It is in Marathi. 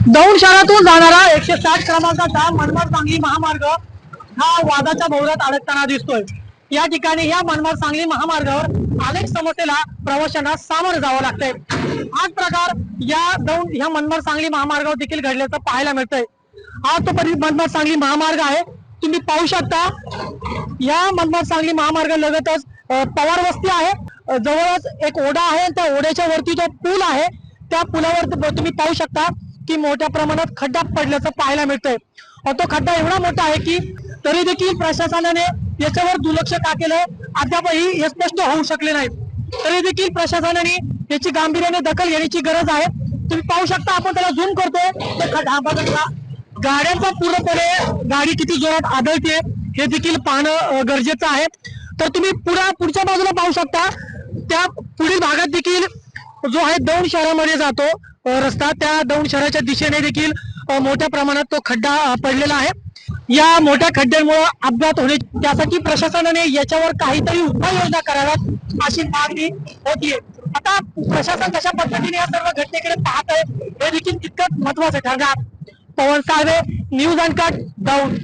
दौंड शहरातून जाणारा 160 क्रमांकाचा मनमाड सांगली महामार्ग हा वादाच्या भोवऱ्यात अडकताना दिसतोय। या ठिकाणी या मनमाड सांगली महामार्गावर अनेक समस्येला प्रवाशांना सामोरे जावं लागतंय। हाच प्रकार या मनमाड सांगली महामार्गावर देखील घडल्याचं पाहायला मिळतंय। हा तो मनमाड सांगली महामार्ग आहे, तुम्ही पाहू शकता। या मनमाड सांगली महामार्गालगतच पवार वस्ती आहे, जवळच एक ओढा आहे, त्या ओढ्याच्या वरती जो पूल आहे त्या पुलावर तुम्ही पाहू शकता की मोठ्या प्रमाणात खड्डा पडल्याचं पाहायला मिळतंय। तो खड्डा एवढा मोठा आहे की तरी देखील प्रशासनाने याच्यावर दुर्लक्ष का केलंय अद्यापही हे स्पष्ट होऊ शकले नाही। तरी देखील प्रशासनाने याची गांभीर्याने दखल घेण्याची गरज आहे। तुम्ही पाहू शकता, आपण त्याला झूम करतोय तर खड्डा गाड्यांचा पूर्णपणे गाडी किती जोरात आदळते हे देखील पाहणं गरजेचं आहे। तर तुम्ही पुढच्या बाजूला पाहू शकता, त्या पुढील भागात देखील जो आहे दौंड शहरामध्ये जातो रस्ता, त्या दौंड शहराच्या दिशेने देखील मोठ्या प्रमाणात तो खड्डा पडलेला आहे। या मोठ्या खड्ड्यांमुळे अपघात होणे, त्यासाठी प्रशासनाने याच्यावर काहीतरी उपाययोजना कराव्यात अशी मागणी होतीये। आता प्रशासन कशा पद्धतीने या सर्व घटनेकडे पाहत आहे हे देखील तितकंच महत्वाचं ठरणार। पवन साळवे, न्यूज अनकट, दौंड।